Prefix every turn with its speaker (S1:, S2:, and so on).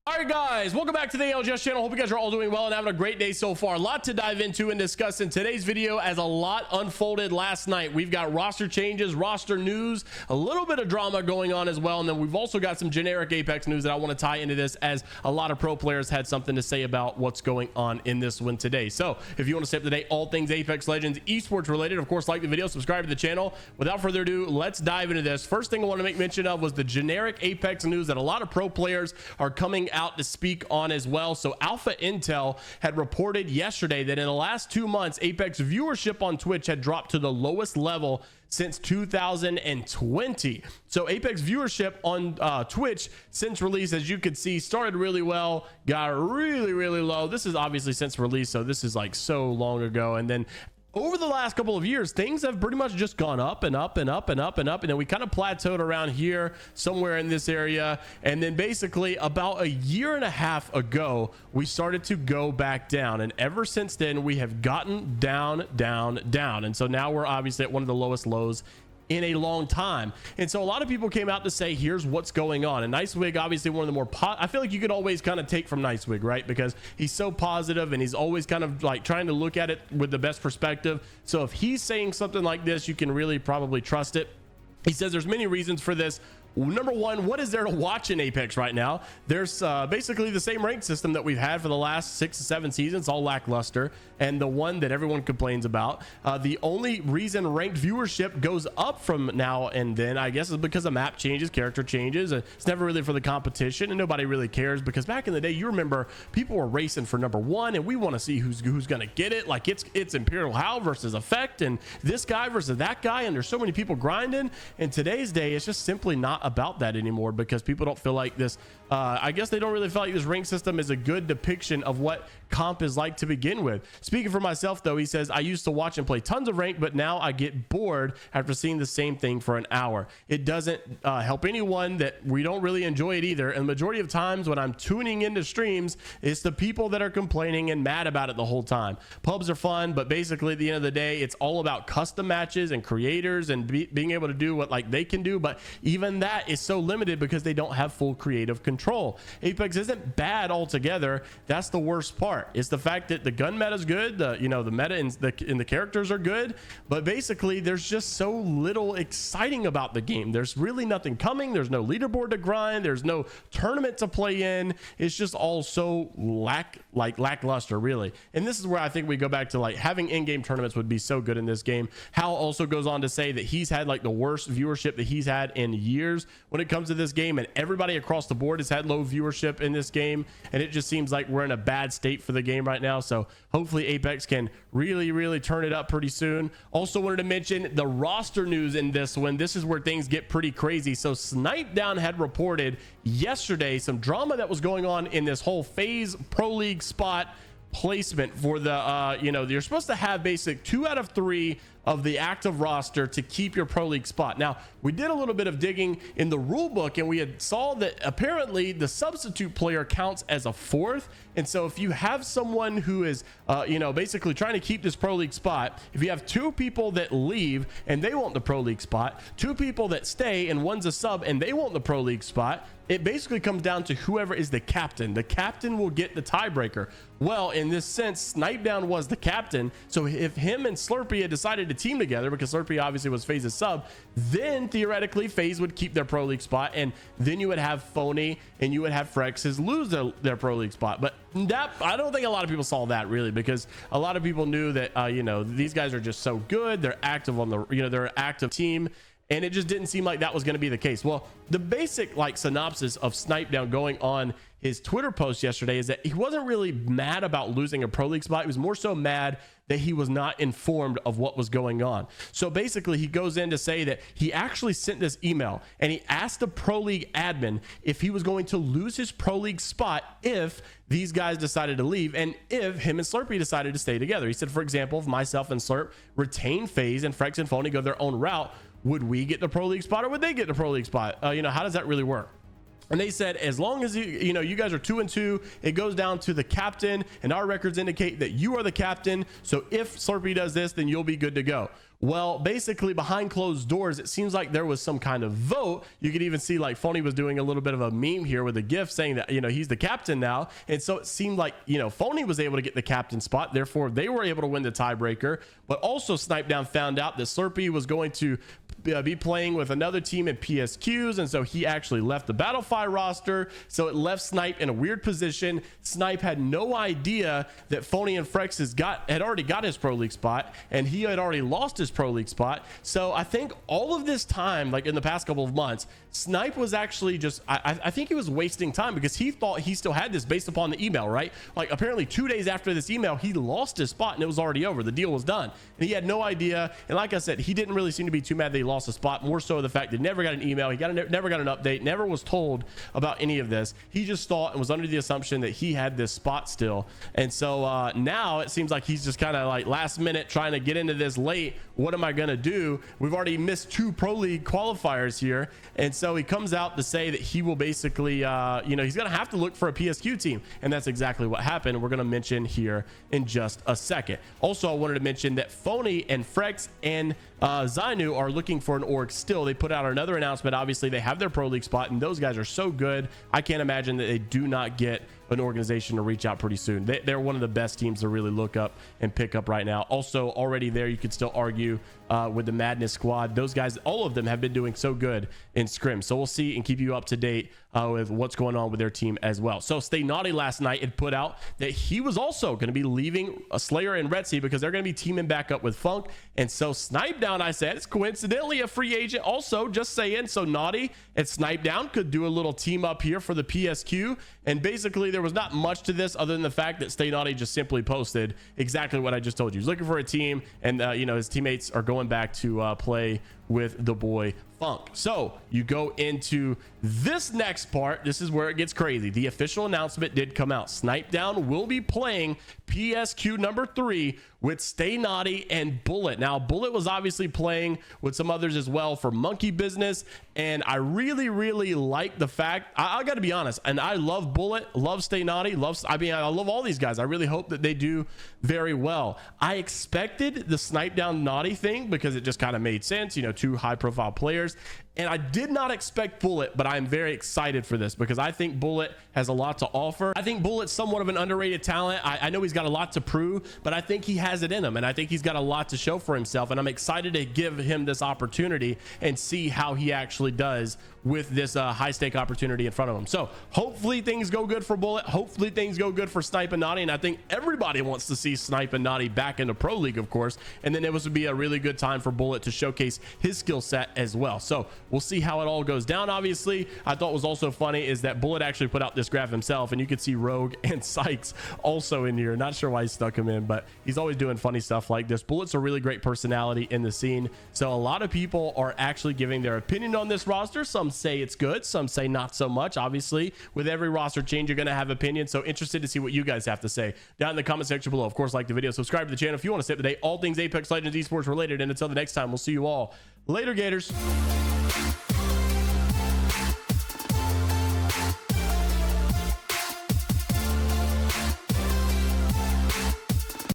S1: All right, guys, welcome back to the ALGS channel. Hope you guys are all doing well and having a great day so far. A lot to dive into and discuss in today's video, as a lot unfolded last night. We've got roster changes, roster news, a little bit of drama going on as well, and then we've also got some generic Apex news that I want to tie into this, as a lot of pro players had something to say about what's going on in this one today. So if you want to stay up to date, all things Apex Legends esports related, of course, like the video, subscribe to the channel. Without further ado, let's dive into this. First thing I want to make mention of was the generic Apex news that a lot of pro players are coming out to speak on as well. So Alpha Intel had reported yesterday that in the last 2 months, Apex viewership on Twitch had dropped to the lowest level since 2020. So Apex viewership on Twitch since release, as you could see, started really well, got really low. This is obviously since release, so this is like so long ago. And then over the last couple of years, things have pretty much just gone up and up and up and up and up, and then we kind of plateaued around here somewhere in this area. And then basically about a year and a half ago, we started to go back down, and ever since then we have gotten down. And so now we're obviously at one of the lowest lows in a long time. And so a lot of people came out to say, here's what's going on. And Nicewig, obviously one of the more I feel like you could always kind of take from Nicewig, right? Because he's so positive and he's always kind of like trying to look at it with the best perspective. So if he's saying something like this, you can really probably trust it. He says there's many reasons for this. Number one, what is there to watch in Apex right now? There's basically the same rank system that we've had for the last 6 to 7 seasons, all lackluster, and the one that everyone complains about. The only reason ranked viewership goes up from now and then, I guess, is because the map changes, character changes. It's never really for the competition, and nobody really cares, because back in the day, you remember, people were racing for number one, and we want to see who's gonna get it. Like it's Imperial How versus Effect, and this guy versus that guy, and there's so many people grinding. In today's day, it's just simply not about that anymore, because people don't feel like this I guess they don't really feel like this rank system is a good depiction of what comp is like to begin with. Speaking for myself though, he says, I used to watch and play tons of rank, but now I get bored after seeing the same thing for an hour. It doesn't help anyone that we don't really enjoy it either, and the majority of times when I'm tuning into streams, it's the people that are complaining and mad about it the whole time. Pubs are fun, but basically at the end of the day, it's all about custom matches and creators and being able to do what like they can do, but even that is so limited because they don't have full creative control. Apex isn't bad altogether. That's the worst part. It's the fact that the gun meta is good, the meta and the characters are good, but basically there's just so little exciting about the game. There's really nothing coming. There's no leaderboard to grind. There's no tournament to play in. It's just all so lackluster, really. And this is where I think we go back to like having in-game tournaments would be so good in this game. Hal also goes on to say that he's had like the worst viewership that he's had in years when it comes to this game, and everybody across the board has had low viewership in this game, and it just seems like we're in a bad state for the game right now. So hopefully Apex can really turn it up pretty soon. Also wanted to mention the roster news in this one. This is where things get pretty crazy. So Snip3down had reported yesterday some drama that was going on in this whole FaZe Pro League spot placement for the you're supposed to have basic 2 out of 3 of the active roster to keep your Pro League spot. Now, we did a little bit of digging in the rule book, and we had saw that apparently the substitute player counts as a 4th. And so if you have someone who is basically trying to keep this Pro League spot, if you have 2 people that leave and they want the Pro League spot, 2 people that stay and one's a sub and they want the Pro League spot, it basically comes down to whoever is the captain. The captain will get the tiebreaker. Well, in this sense, Snip3down was the captain. So if him and Slurpee had decided to team together, because Slurpee obviously was FaZe's sub, then theoretically FaZe would keep their Pro League spot, and then you would have Phony and you would have Frexes lose their Pro League spot. But that, I don't think a lot of people saw that really, because a lot of people knew that these guys are just so good. They're active on the they're an active team, and it just didn't seem like that was going to be the case. Well, the basic synopsis of Snip3down going on his Twitter post yesterday is that he wasn't really mad about losing a Pro League spot. He was more so mad that he was not informed of what was going on. So basically he goes in to say that he actually sent this email and he asked the Pro League admin if he was going to lose his Pro League spot if these guys decided to leave, and if him and Slurpee decided to stay together. He said, for example, if myself and Slurp retain FaZe and Frex and Phony go their own route, would we get the Pro League spot or would they get the Pro League spot? How does that really work? And they said, as long as you guys are 2-2, it goes down to the captain, and our records indicate that you are the captain. So if Slurpee does this, then you'll be good to go. Well, basically behind closed doors, it seems like there was some kind of vote. You could even see like Phony was doing a little bit of a meme here with a gif saying that, he's the captain now. And so it seemed like, Phony was able to get the captain spot. Therefore, they were able to win the tiebreaker. But also Snip3down found out that Slurpee was going to be playing with another team in PSQs, and so he actually left the Battlefy roster. So it left Snipe in a weird position. Snipe had no idea that Phony and Frex had already got his Pro League spot, and he had already lost his Pro League spot. So I think all of this time, like in the past couple of months, Snipe was actually just I think he was wasting time, because he thought he still had this based upon the email, right? Like apparently 2 days after this email, he lost his spot and it was already over. The deal was done, and he had no idea. And like I said, he didn't really seem to be too mad that he lost a spot, more so the fact that he never got an email, never got an update, never was told about any of this. He just thought and was under the assumption that he had this spot still. And so now it seems like he's just kind of like last minute trying to get into this late. What am I gonna do? We've already missed 2 Pro League qualifiers here. And so he comes out to say that he will basically he's gonna have to look for a PSQ team, and that's exactly what happened. We're gonna mention here in just a second. Also, I wanted to mention that Phony and Frex and Zainu are looking for an org still. They put out another announcement. Obviously they have their Pro League spot, and those guys are so good, I can't imagine that they do not get an organization to reach out pretty soon. They're one of the best teams to really look up and pick up right now. Also already there, you could still argue with the Madness squad. Those guys, all of them have been doing so good in scrim. So we'll see and keep you up to date with what's going on with their team as well. So Stay Naughty last night had put out that he was also going to be leaving Slayer and Retsy because they're going to be teaming back up with Funk. And so Snip3down, I said, it's coincidentally a free agent also, just saying. So Naughty and Snip3down could do a little team up here for the PSQ. And basically there was not much to this other than the fact that Stay Naughty just simply posted exactly what I just told you. He's looking for a team, and his teammates are going back to play with the boy Funk. So you go into this next part. This is where it gets crazy. The official announcement did come out. Snip3down will be playing PSQ number 3 with Stay Naughty and Bullet. Now Bullet was obviously playing with some others as well for Monkey Business, and I really like the fact, I gotta be honest, and I love Bullet, love Stay Naughty, I love all these guys. I really hope that they do very well. I expected the Snip3down Naughty thing because it just kind of made sense, 2 high profile players. And I did not expect Bullet, but I'm very excited for this because I think Bullet has a lot to offer. I think Bullet's somewhat of an underrated talent. I know he's got a lot to prove, but I think he has it in him, and I think he's got a lot to show for himself, and I'm excited to give him this opportunity and see how he actually does with this high stake opportunity in front of him. So hopefully things go good for Bullet. Hopefully things go good for Snipe and Naughty, and I think everybody wants to see Snipe and Naughty back in the Pro League, of course, and then it would be a really good time for Bullet to showcase his skill set as well. So we'll see how it all goes down. Obviously, I thought was also funny is that Bullet actually put out this graph himself, and you could see Rogue and Sykes also in here. Not sure why he stuck him in, but he's always doing funny stuff like this. Bullet's a really great personality in the scene, so a lot of people are actually giving their opinion on this roster. Some say it's good, some say not so much. Obviously, with every roster change, you're going to have opinions, so interested to see what you guys have to say down in the comment section below. Of course, like the video, subscribe to the channel if you want to stay up to date all things Apex Legends esports related, and until the next time, we'll see you all later, Gators.